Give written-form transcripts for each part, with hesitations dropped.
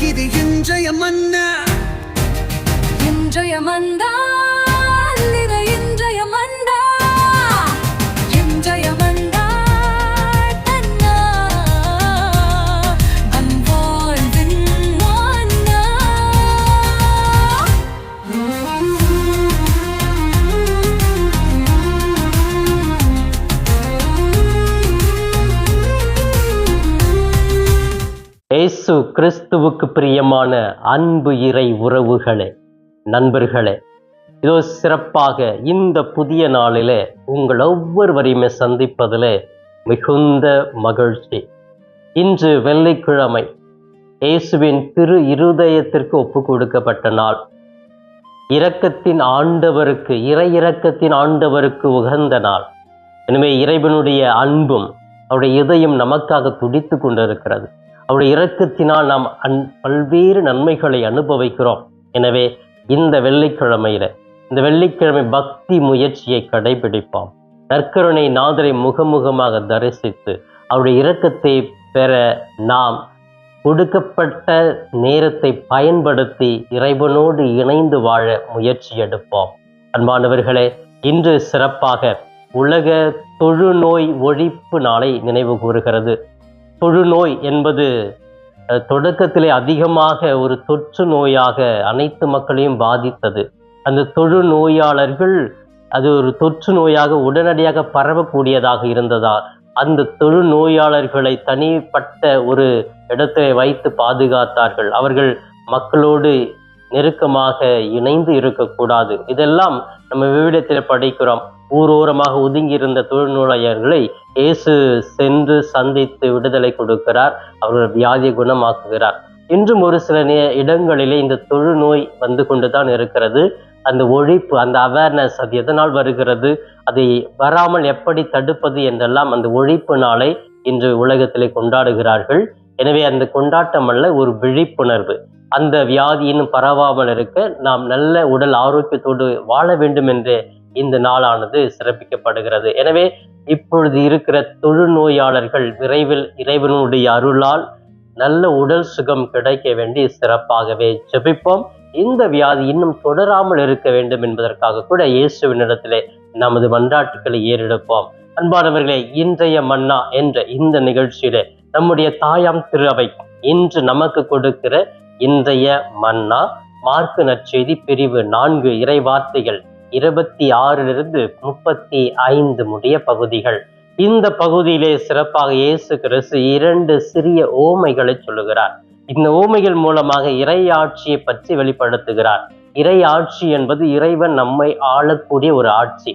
இது இன்றைய மன்னா, இன்றைய மன்னா, இது இன்றைய மன்னா, இன்றைய மன்னா, தன்னா அன்பாழ்வின் மன்னா. இயேசு கிறிஸ்துவுக்கு பிரியமான அன்பு இறை உறவுகளே, நண்பர்களே, இதோ சிறப்பாக இந்த புதிய நாளிலே உங்கள் ஒவ்வொருவரையுமே சந்திப்பதிலே மிகுந்த மகிழ்ச்சி. இன்று வெள்ளிக்கிழமை, இயேசுவின் திரு இருதயத்திற்கு ஒப்பு கொடுக்கப்பட்ட நாள். இரக்கத்தின் ஆண்டவருக்கு, இறை இரக்கத்தின் ஆண்டவருக்கு உகந்த நாள். எனவே இறைவனுடைய அன்பும் அவருடைய இதயம் நமக்காக துடித்து கொண்டிருக்கிறது. அவருடைய இரக்கத்தினால் நாம் பல்வேறு நன்மைகளை அனுபவிக்கிறோம். எனவே இந்த வெள்ளிக்கிழமை பக்தி முயற்சியை கடைபிடிப்போம். நற்கருணை நாதரை முகமுகமாக தரிசித்து அவருடைய இரக்கத்தை பெற நாம் கொடுக்கப்பட்ட நேரத்தை பயன்படுத்தி இறைவனோடு இணைந்து வாழ முயற்சி எடுப்போம். அன்பானவர்களே, இன்று சிறப்பாக உலக தொழுநோய் ஒழிப்பு நாளை நினைவு கூறுகிறது. தொழுநோய் என்பது தொடக்கத்திலே அதிகமாக ஒரு தொற்று நோயாக அனைத்து மக்களையும் பாதித்தது. அந்த தொழுநோயாளர்கள் அது ஒரு தொற்று நோயாக உடனடியாக பரவக்கூடியதாக இருந்ததால் அந்த தொழுநோயாளர்களை தனிப்பட்ட ஒரு இடத்திலே வைத்து பாதுகாத்தார்கள். அவர்கள் மக்களோடு நெருக்கமாக இணைந்து இருக்கக்கூடாது. இதெல்லாம் நம்ம விவிலியத்தில் படிக்கிறோம். ஊரோரமாக ஒதுங்கி இருந்த தொழுநோயாளர்களை இயேசு சென்று சந்தித்து விடுதலை கொடுக்கிறார். அவர்கள் வியாதியை குணமாக்குகிறார். இன்றும் ஒரு சில இடங்களிலே இந்த தொழுநோய் வந்து கொண்டுதான் இருக்கிறது. அந்த ஒழிப்பு, அந்த அவேர்னஸ், அது எதனால் வருகிறது, அதை வராமல் எப்படி தடுப்பது என்றெல்லாம் அந்த ஒழிப்பு நாளை இன்று உலகத்திலே கொண்டாடுகிறார்கள். எனவே அந்த கொண்டாட்டம் அல்ல, ஒரு விழிப்புணர்வு. அந்த வியாதி இன்னும் பரவாமல் இருக்க நாம் நல்ல உடல் ஆரோக்கியத்தோடு வாழ வேண்டும் என்று இந்த நாளானது சிறப்பிக்கப்படுகிறது. எனவே இப்பொழுது இருக்கிற தொழுநோயாளர்கள் விரைவில் இறைவனுடைய அருளால் நல்ல உடல் சுகம் கிடைக்க வேண்டி சிறப்பாகவே ஜெபிப்போம். இந்த வியாதி இன்னும் தொடராமல் இருக்க வேண்டும் என்பதற்காக கூட இயேசுவினிடத்திலே நமது மன்றாட்டுக்களை ஏறெடுப்போம். அன்பானவர்களே, இன்றைய மன்னா என்ற இந்த நிகழ்ச்சியிலே நம்முடைய தாயாம் திரு அவை இன்று நமக்கு கொடுக்கிற இன்றைய மன்னா மார்க்கு நற்செய்தி பிரிவு 4 இறை வார்த்தைகள் 26 35 முடிய பகுதிகள். இந்த பகுதியிலே சிறப்பாக இயேசு கிறிஸ்து 2 சிறிய ஓமைகளை சொல்லுகிறார். இந்த ஓமைகள் மூலமாக இறை ஆட்சியை பற்றி வெளிப்படுத்துகிறார். இறை ஆட்சி என்பது இறைவன் நம்மை ஆளக்கூடிய ஒரு ஆட்சி.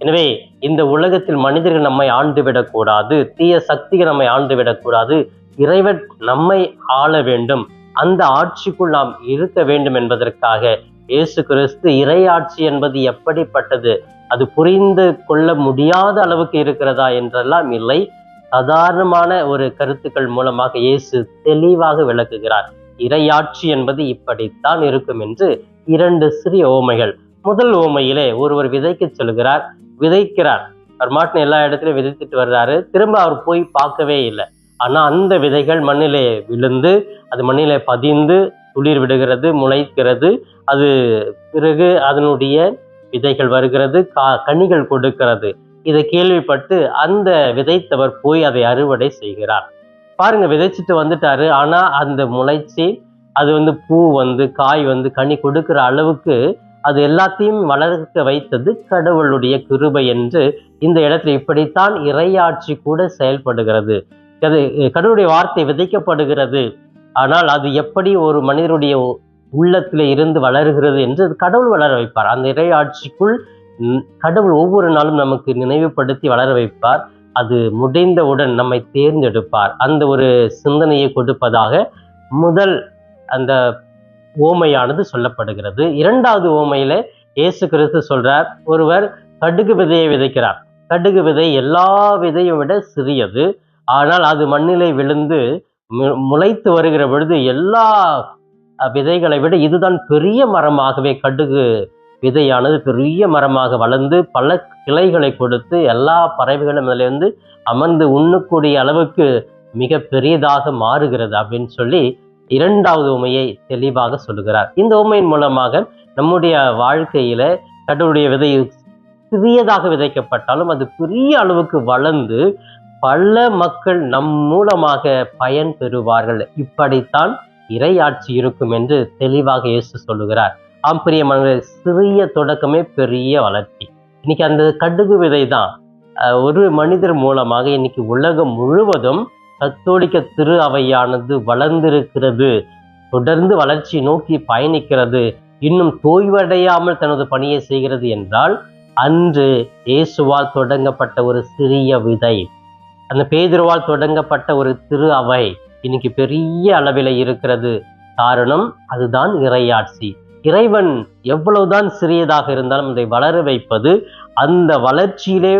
எனவே இந்த உலகத்தில் மனிதர்கள் நம்மை ஆண்டுவிடக்கூடாது, தீய சக்திகள் நம்மை ஆண்டுவிடக்கூடாது. இறைவன் நம்மை ஆள வேண்டும், அந்த ஆட்சிக்குள் நாம் இருக்க வேண்டும் என்பதற்காக இயேசு கிறிஸ்து இறையாட்சி என்பது எப்படிப்பட்டது, அது புரிந்து கொள்ள முடியாத அளவுக்கு இருக்கிறதா என்றெல்லாம் இல்லை, சாதாரணமான ஒரு கருத்துக்கள் மூலமாக இயேசு தெளிவாக விளக்குகிறார். இறையாட்சி என்பது இப்படித்தான் இருக்கும் என்று 2 சிறிய ஓமைகள். முதல் ஓமையிலே ஒருவர் விதைக்க சொல்கிறார், விதைக்கிறார். அவர் மாட்டின எல்லா இடத்துலையும் விதைத்துட்டு வர்றாரு. திரும்ப அவர் போய் பார்க்கவே இல்லை. ஆனா அந்த விதைகள் மண்ணிலே விழுந்து அது மண்ணிலே பதிந்து துளிர் விடுகிறது, முளைக்கிறது. அது பிறகு அதனுடைய விதைகள் வருகிறது, கனிகள் கொடுக்கிறது. இதை கேள்விப்பட்டு அந்த விதைத்தவர் போய் அதை அறுவடை செய்கிறார். பாருங்க, விதைச்சிட்டு வந்துட்டாரு. ஆனா அந்த முளைச்சி அது பூ காய் கனி கொடுக்கிற அளவுக்கு அது எல்லாத்தையும் வளர்க்க வைத்தது கடவுளுடைய கிருபை என்று இந்த இடத்துல இப்படித்தான் இறையாட்சி கூட செயல்படுகிறது. கடவுளுடைய வார்த்தை விதைக்கப்படுகிறது, ஆனால் அது எப்படி ஒரு மனிதனுடைய உள்ளத்திலே இருந்து வளர்கிறது என்று கடவுள் வளர வைப்பார். அந்த இறையாட்சிக்குள் கடவுள் ஒவ்வொரு நாளும் நமக்கு நினைவுபடுத்தி வளர வைப்பார். அது முடிந்தவுடன் நம்மை தேர்ந்தெடுப்பார். அந்த ஒரு சிந்தனையை கொடுப்பதாக முதல் அந்த ஓமையானது சொல்லப்படுகிறது. 2வது ஓமையில இயேசு கிறிஸ்து சொல்றார், ஒருவர் கடுகு விதையை விதைக்கிறார். கடுகு விதை எல்லா விதையும் விட சிறியது. ஆனால் அது மண்ணிலே விழுந்து முளைத்து வருகிற பொழுது எல்லா விதைகளை விட இதுதான் பெரிய மரமாகவே, கடுகு விதையானது பெரிய மரமாக வளர்ந்து பல கிளைகளை கொடுத்து எல்லா பறவைகளும் அதிலிருந்து அமர்ந்து உண்ணக்கூடிய அளவுக்கு மிக பெரியதாக மாறுகிறது அப்படின்னு சொல்லி இரண்டாவது உமையை தெளிவாக சொல்லுகிறார். இந்த உமையின் மூலமாக நம்முடைய வாழ்க்கையில கடவுளுடைய விதை சிறியதாக விதைக்கப்பட்டாலும் அது பெரிய அளவுக்கு வளர்ந்து பல மக்கள் நம் மூலமாக பயன் பெறுவார்கள். இப்படித்தான் இறையாட்சி இருக்கும் என்று தெளிவாக இயேசு சொல்லுகிறார். ஆம் பிரியமானவர்களே, சிறிய தொடக்கமே பெரிய வளர்ச்சி. இன்னைக்கு அந்த கடுகு விதை தான் ஒரு மனிதர் மூலமாக இன்னைக்கு உலகம் முழுவதும் கத்தோலிக்க திரு அவையானது வளர்ந்திருக்கிறது, தொடர்ந்து வளர்ச்சி நோக்கி பயணிக்கிறது, இன்னும் தோய்வடையாமல் தனது பணியை செய்கிறது என்றால் அன்று இயேசுவால் தொடங்கப்பட்ட ஒரு சிறிய விதை, அந்த பேதுருவால் தொடங்கப்பட்ட ஒரு திரு அவை இன்னைக்கு பெரிய அளவில் இருக்கிறது. காரணம் அதுதான் இறையாட்சி. இறைவன் எவ்வளவுதான் சிறியதாக இருந்தாலும் அதை வளர வைப்பது, அந்த வளர்ச்சியிலே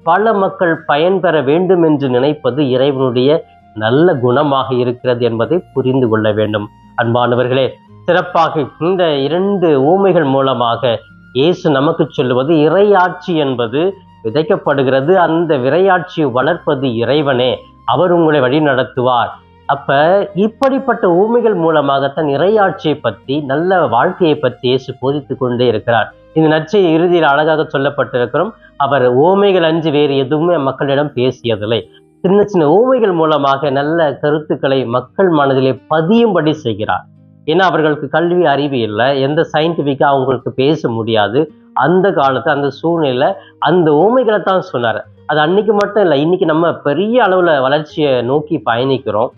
பல மக்கள் பயன்பெற வேண்டும் என்று நினைப்பது இறைவனுடைய நல்ல குணமாக இருக்கிறது என்பதை புரிந்து கொள்ள வேண்டும். அன்பானவர்களே, சிறப்பாக இந்த 2 ஊமைகள் மூலமாக இயேசு நமக்கு சொல்லுவது இறையாட்சி என்பது விதைக்கப்படுகிறது, அந்த இறையாட்சியை வளர்ப்பது இறைவனே, அவர் உங்களை வழி நடத்துவார். அப்ப இப்படிப்பட்ட ஊமைகள் மூலமாகத்தான் இறையாட்சியை பற்றி, நல்ல வாழ்க்கையை பற்றி இயேசு போதித்து கொண்டே இருக்கிறார். இந்த நற்செய்தி இறுதியில் அழகாக சொல்லப்பட்டிருக்கிறோம். அவர் ஊமைகள் அன்றி வேறு எதுவுமே மக்களிடம் பேசியதில்லை. சின்ன சின்ன ஊமைகள் மூலமாக நல்ல கருத்துக்களை மக்கள் மனதிலே பதியும்படி செய்கிறார். ஏன்னா அவர்களுக்கு கல்வி அறிவு இல்லை, எந்த சயின்டிஃபிக்காக அவங்களுக்கு பேச முடியாது. அந்த காலத்து அந்த சூழ்நிலை அந்த ஊமைகளை தான் சொன்னார். அது அன்னைக்கு மட்டும் இல்லை, இன்னைக்கு நம்ம பெரிய அளவில் வளர்ச்சியை நோக்கி பயணிக்கிறோம்.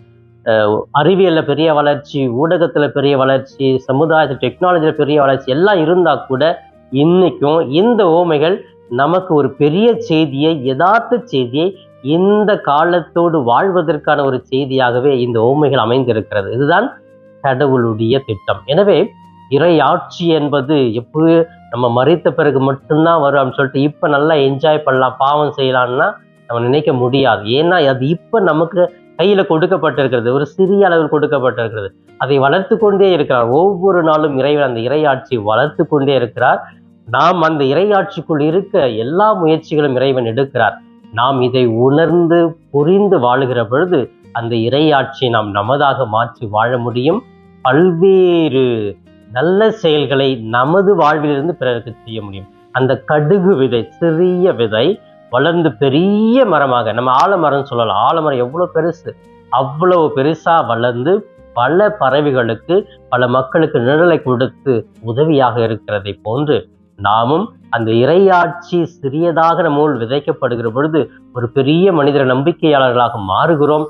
அறிவியலில் பெரிய வளர்ச்சி, ஊடகத்தில் பெரிய வளர்ச்சி, சமுதாயத்தில் டெக்னாலஜியில் பெரிய வளர்ச்சி எல்லாம் இருந்தால் கூட இன்னைக்கும் இந்த ஊமைகள் நமக்கு ஒரு பெரிய செய்தியை, யதார்த்த செய்தியை, இந்த காலத்தோடு வாழ்வதற்கான ஒரு செய்தியாகவே இந்த ஊமைகள் அமைந்திருக்கிறது. இதுதான் கடவுளுடைய திட்டம். எனவே இறையாட்சி என்பது எப்போ நம்ம மறித்த பிறகு மட்டும்தான் வரும் அப்படின்னு சொல்லிட்டு இப்போ நல்லா என்ஜாய் பண்ணலாம், பாவம் செய்யலாம்னா நம்ம நினைக்க முடியாது. ஏன்னா அது இப்போ நமக்கு கையில் கொடுக்கப்பட்டிருக்கிறது, ஒரு சிறிய அளவில் கொடுக்கப்பட்டிருக்கிறது. அதை வளர்த்து கொண்டே இருக்கிறார். ஒவ்வொரு நாளும் இறைவன் அந்த இறையாட்சி வளர்த்து கொண்டே இருக்கிறார். நாம் அந்த இறையாட்சிக்குள் இருக்க எல்லா முயற்சிகளும் இறைவன் எடுக்கிறார். நாம் இதை உணர்ந்து புரிந்து வாழுகிற பொழுது அந்த இறையாட்சியை நாம் நமதாக மாற்றி வாழ முடியும். பல்வேறு நல்ல செயல்களை நமது வாழ்விலிருந்து பிறருக்கு செய்ய முடியும். அந்த கடுகு விதை, சிறிய விதை வளர்ந்து பெரிய மரமாக, நம்ம ஆலமரம் சொல்லலாம். ஆலமரம் எவ்வளோ பெருசு, அவ்வளவு பெருசா வளர்ந்து பல பறவைகளுக்கு, பல மக்களுக்கு நிழலை கொடுத்து உதவியாக இருக்கிறதை போன்று நாமும் அந்த இறையாட்சி சிறியதாக நம்முள் விதைக்கப்படுகிற பொழுது ஒரு பெரிய மனிதர் நம்பிக்கையாளர்களாக மாறுகிறோம்.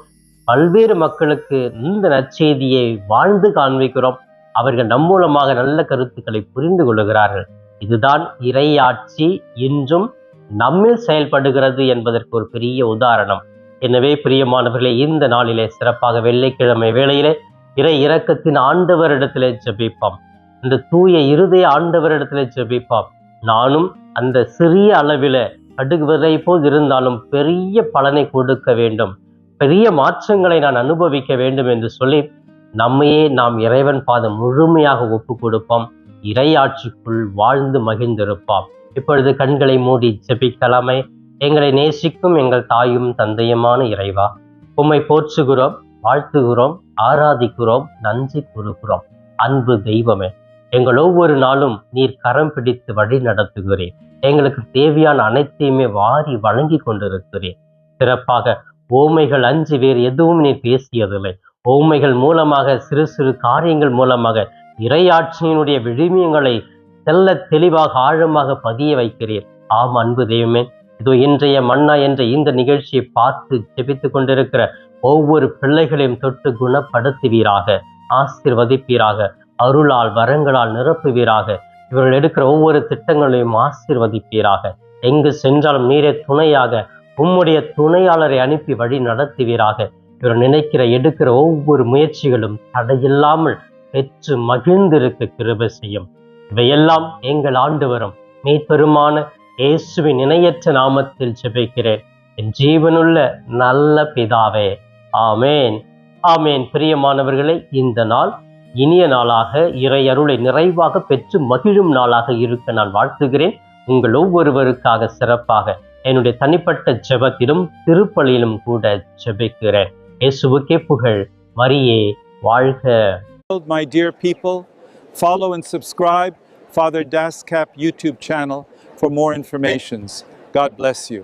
பல்வேறு மக்களுக்கு இந்த நற்செய்தியை வாழ்ந்து காண்பிக்கிறோம். அவர்கள் நம் மூலமாக நல்ல கருத்துக்களை புரிந்து கொள்ளுகிறார்கள். இதுதான் இறையாட்சி இன்றும் நம்மில் செயல்படுகிறது என்பதற்கு ஒரு பெரிய உதாரணம். எனவே பிரியமானவர்களே, இந்த நாளிலே சிறப்பாக வெள்ளிக்கிழமை வேளையிலே இறை இரக்கத்தின் ஆண்டவரிடத்திலே ஜெபிப்போம். இந்த தூய இருதய ஆண்டவரிடத்திலே ஜெபிப்போம். நானும் அந்த சிறிய அளவில கடுகுவதை போல் இருந்தாலும் பெரிய பலனை கொடுக்க வேண்டும், பெரிய மாற்றங்களை நான் அனுபவிக்க வேண்டும் என்று சொல்லி நம்மையே நாம் இறைவன் பாதம் முழுமையாக ஒப்பு கொடுப்போம். இறையாட்சிக்குள் வாழ்ந்து மகிழ்ந்திருப்போம். இப்பொழுது கண்களை மூடி ஜெபிக்கலாமே. எங்களை நேசிக்கும் எங்கள் தாயும் தந்தையுமான இறைவா, உம்மை போற்றுகிறோம், வாழ்த்துகிறோம், ஆராதிக்கிறோம், நன்றி கூறுகிறோம். அன்பு தெய்வமே, எங்கள் ஒவ்வொரு நாளும் நீர் கரம் பிடித்து வழி நடத்துகிறேன். எங்களுக்கு தேவையான அனைத்தையுமே வாரி வழங்கி கொண்டிருக்கிறேன். சிறப்பாக ஓமைகள் அஞ்சு வேறு எதுவும் நீர் பேசியதில்லை. ஓமைகள் மூலமாக, சிறு சிறு காரியங்கள் மூலமாக இறையாட்சியினுடைய விழுமியங்களை தெல்ல தெளிவாக ஆழமாக பதிய வைக்கிறீர். ஆம் அன்பு தெய்வமே, இதோ இன்றைய மன்னா என்ற இந்த நிகழ்ச்சியை பார்த்து ஜெபித்து கொண்டிருக்கிற ஒவ்வொரு பிள்ளைகளையும் தொட்டு குணப்படுத்துவீராக, ஆசீர்வதிப்பீராக, அருளால் வரங்களால் நிரப்புவீராக. இவர்கள் எடுக்கிற ஒவ்வொரு திட்டங்களையும் ஆசீர்வதிப்பீராக. எங்கு சென்றாலும் நீரே துணையாக, உம்முடைய துணையாளரை அனுப்பி வழி நடத்துவீராக. இவர் நினைக்கிற எடுக்கிற ஒவ்வொரு முயற்சிகளும் தடையில்லாமல் பெற்று மகிழ்ந்திருக்க கிருபை செய்யும். இவையெல்லாம் எங்கள் ஆண்டவரும் மீட்பெருமான இயேசுவின் இணையற்ற நாமத்தில் ஜெபிக்கிறேன், என் ஜீவனுள்ள நல்ல பிதாவே. ஆமேன், ஆமேன். பிரியமானவர்களே, இந்த நாள் இனிய நாளாக, இறை அருளை நிறைவாக பெற்று மகிழும் நாளாக இருக்க நான் வாழ்த்துகிறேன். உங்கள் ஒவ்வொருவருக்காக சிறப்பாக என்னுடைய தனிப்பட்ட ஜெபத்திலும் திருப்பலியிலும் கூட ஜெபிக்கிறேன். இயேசுவுக்கே புகழ், மரியே வாழ்க. My dear people, follow and subscribe Father Daskap YouTube channel for more informations. God bless you.